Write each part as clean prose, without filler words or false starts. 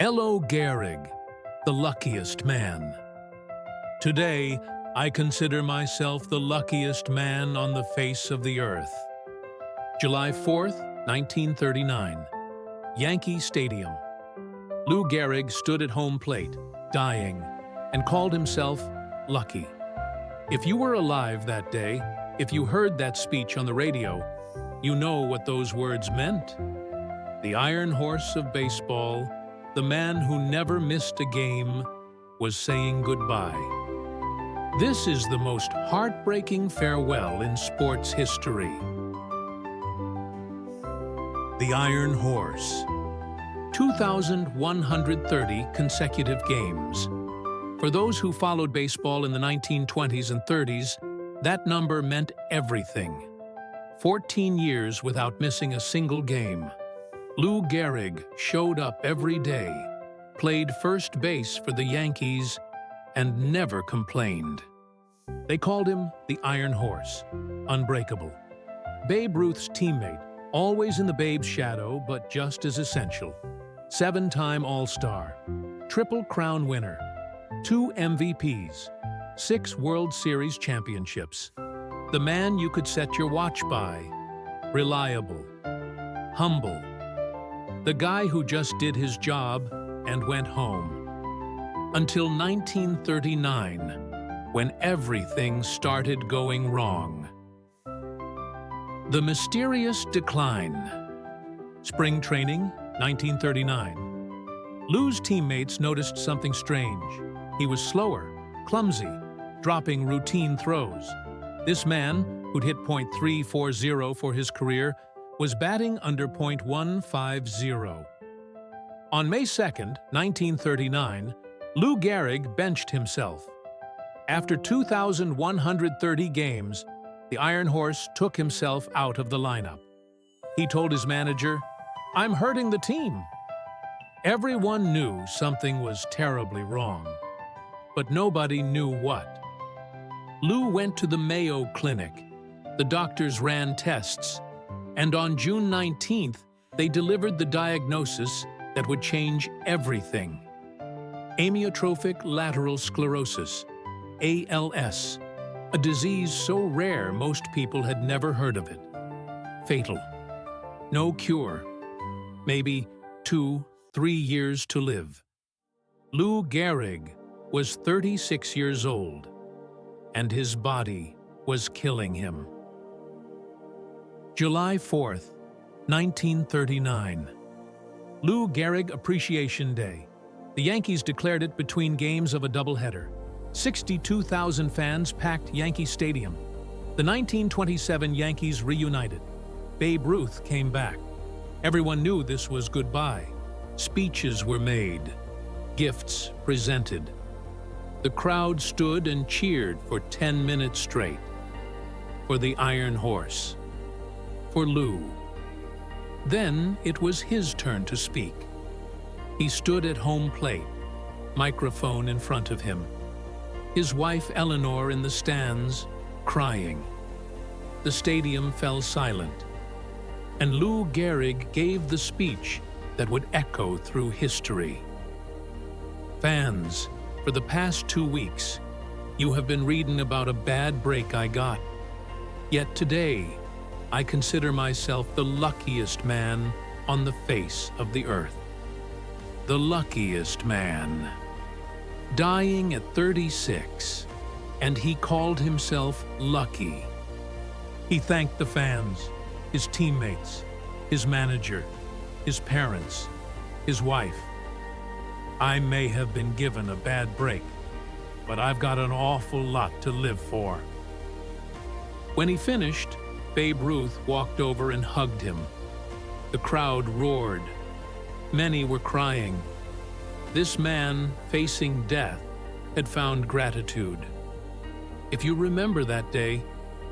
Lou Gehrig, the luckiest man. Today, I consider myself the luckiest man on the face of the earth. July 4th, 1939, Yankee Stadium. Lou Gehrig stood at home plate, dying, and called himself lucky. If you were alive that day, if you heard that speech on the radio, you know what those words meant. The Iron Horse of baseball, the man who never missed a game, was saying goodbye. This is the most heartbreaking farewell in sports history. The Iron Horse. 2,130 consecutive games. For those who followed baseball in the 1920s and 30s, that number meant everything. 14 years without missing a single game. Lou Gehrig showed up every day, played first base for the Yankees, and never complained. They called him the Iron Horse, unbreakable. Babe Ruth's teammate, always in the Babe's shadow, but just as essential. 7-time All-Star, Triple Crown winner, 2 MVPs, 6 World Series championships. The man you could set your watch by. Reliable, humble. The guy who just did his job and went home. Until 1939, when everything started going wrong. The mysterious decline. Spring training, 1939. Lou's teammates noticed something strange. He was slower, clumsy, dropping routine throws. This man, who'd hit .340 for his career, was batting under .150. On May 2nd, 1939, Lou Gehrig benched himself. After 2,130 games, the Iron Horse took himself out of the lineup. He told his manager, "I'm hurting the team." Everyone knew something was terribly wrong, but nobody knew what. Lou went to the Mayo Clinic. The doctors ran tests, and on June 19th, they delivered the diagnosis that would change everything. Amyotrophic lateral sclerosis, ALS, a disease so rare most people had never heard of it. Fatal. No cure. Maybe 2-3 years to live. Lou Gehrig was 36 years old, and his body was killing him. July 4th, 1939. Lou Gehrig Appreciation Day. The Yankees declared it between games of a doubleheader. 62,000 fans packed Yankee Stadium. The 1927 Yankees reunited. Babe Ruth came back. Everyone knew this was goodbye. Speeches were made. Gifts presented. The crowd stood and cheered for 10 minutes straight. For the Iron Horse. For Lou. Then it was his turn to speak. He stood at home plate, microphone in front of him. His wife Eleanor in the stands, crying. The stadium fell silent, and Lou Gehrig gave the speech that would echo through history. Fans, for the past 2 weeks, you have been reading about a bad break I got. Yet today, I consider myself the luckiest man on the face of the earth. The luckiest man. Dying at 36, and he called himself lucky. He thanked the fans, his teammates, his manager, his parents, his wife. I may have been given a bad break, but I've got an awful lot to live for. When he finished, Babe Ruth walked over and hugged him. The crowd roared. Many were crying. This man, facing death, had found gratitude. If you remember that day,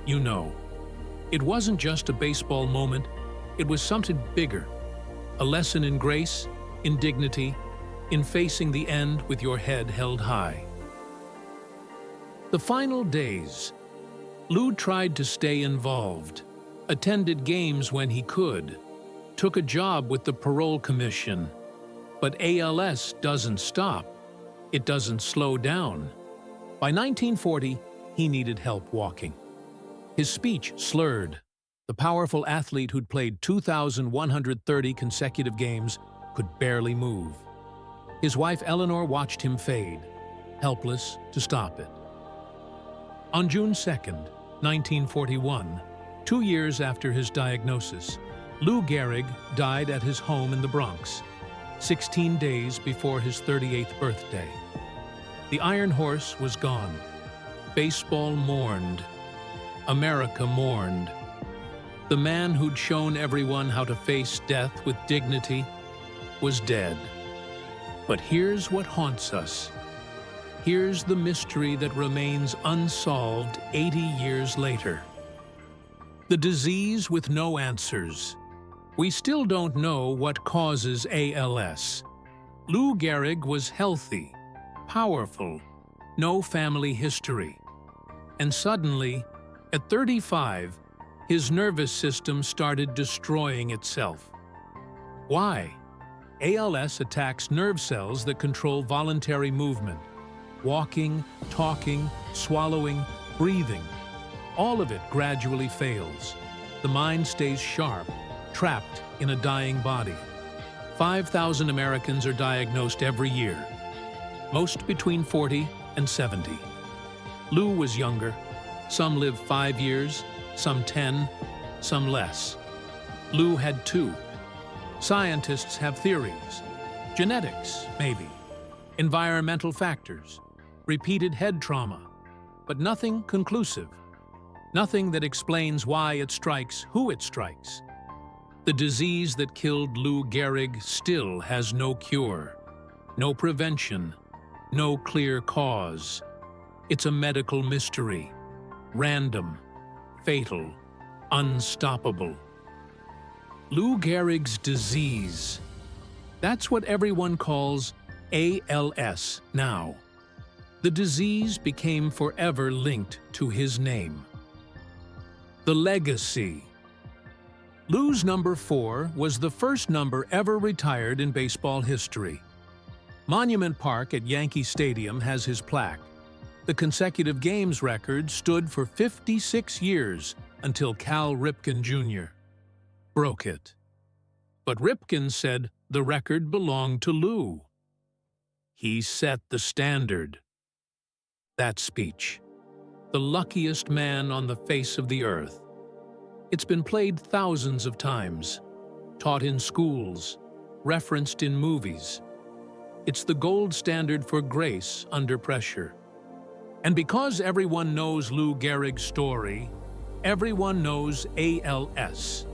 you know. It wasn't just a baseball moment, it was something bigger. A lesson in grace, in dignity, in facing the end with your head held high. The final days, Lou tried to stay involved, attended games when he could, took a job with the parole commission, But ALS doesn't stop. It doesn't slow down. By 1940, he needed help walking. His speech slurred. The powerful athlete who'd played 2,130 consecutive games could barely move. His wife Eleanor watched him fade, helpless to stop it. On June 2nd, 1941, 2 years after his diagnosis, Lou Gehrig died at his home in the Bronx, 16 days before his 38th birthday. The Iron Horse was gone. Baseball mourned. America mourned. The man who'd shown everyone how to face death with dignity was dead. But here's what haunts us. Here's the mystery that remains unsolved 80 years later. The disease with no answers. We still don't know what causes ALS. Lou Gehrig was healthy, powerful, no family history. And suddenly, at 35, his nervous system started destroying itself. Why? ALS attacks nerve cells that control voluntary movement. Walking, talking, swallowing, breathing. All of it gradually fails. The mind stays sharp, trapped in a dying body. 5,000 Americans are diagnosed every year, most between 40 and 70. Lou was younger. Some live 5 years, some 10, some less. Lou had 2. Scientists have theories. Genetics, maybe. Environmental factors. Repeated head trauma. But nothing conclusive. Nothing that explains why it strikes who it strikes. The disease that killed Lou Gehrig still has no cure, no prevention, no clear cause. It's a medical mystery. Random, fatal, unstoppable. Lou Gehrig's disease. That's what everyone calls ALS now. The disease became forever linked to his name. The legacy. Lou's number 4 was the first number ever retired in baseball history. Monument Park at Yankee Stadium has his plaque. The consecutive games record stood for 56 years until Cal Ripken Jr. broke it. But Ripken said the record belonged to Lou. He set the standard. That speech, the luckiest man on the face of the earth. It's been played thousands of times, taught in schools, referenced in movies. It's the gold standard for grace under pressure. And because everyone knows Lou Gehrig's story, everyone knows ALS.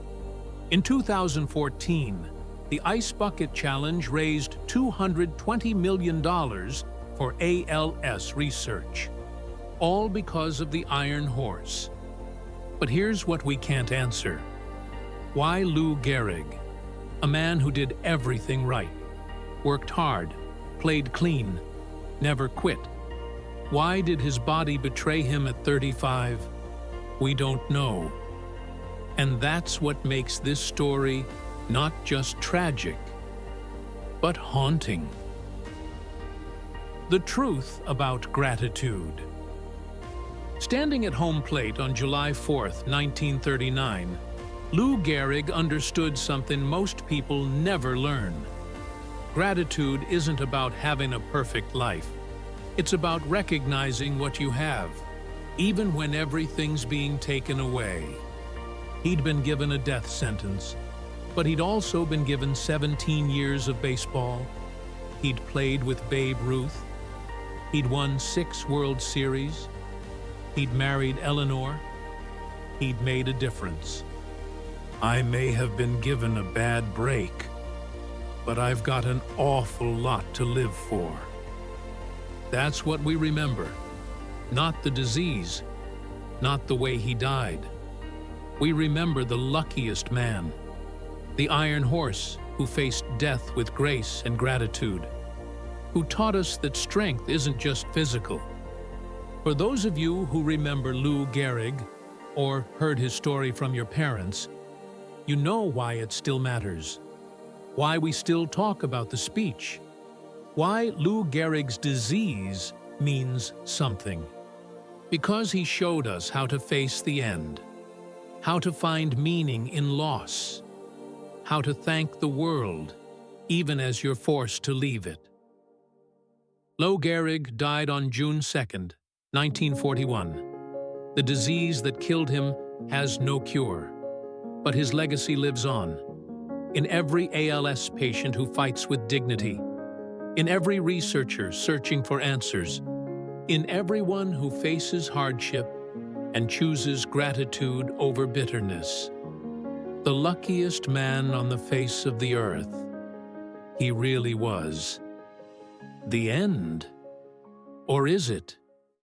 In 2014, the Ice Bucket Challenge raised $220 million for ALS research, all because of the Iron Horse. But here's what we can't answer. Why Lou Gehrig, a man who did everything right, worked hard, played clean, never quit? Why did his body betray him at 35? We don't know. And that's what makes this story not just tragic, but haunting. The truth about gratitude. Standing at home plate on July 4, 1939, Lou Gehrig understood something most people never learn. Gratitude isn't about having a perfect life. It's about recognizing what you have, even when everything's being taken away. He'd been given a death sentence, but he'd also been given 17 years of baseball. He'd played with Babe Ruth. He'd won 6 World Series. He'd married Eleanor. He'd made a difference. I may have been given a bad break, but I've got an awful lot to live for. That's what we remember. Not the disease, not the way he died. We remember the luckiest man, the Iron Horse who faced death with grace and gratitude, who taught us that strength isn't just physical. For those of you who remember Lou Gehrig or heard his story from your parents, you know why it still matters. why we still talk about the speech, why Lou Gehrig's disease means something. Because he showed us how to face the end, how to find meaning in loss, how to thank the world, even as you're forced to leave it. Lou Gehrig died on June 2, 1941. The disease that killed him has no cure, but his legacy lives on. In every ALS patient who fights with dignity, in every researcher searching for answers, in everyone who faces hardship and chooses gratitude over bitterness. The luckiest man on the face of the earth. He really was. The end? Or is it?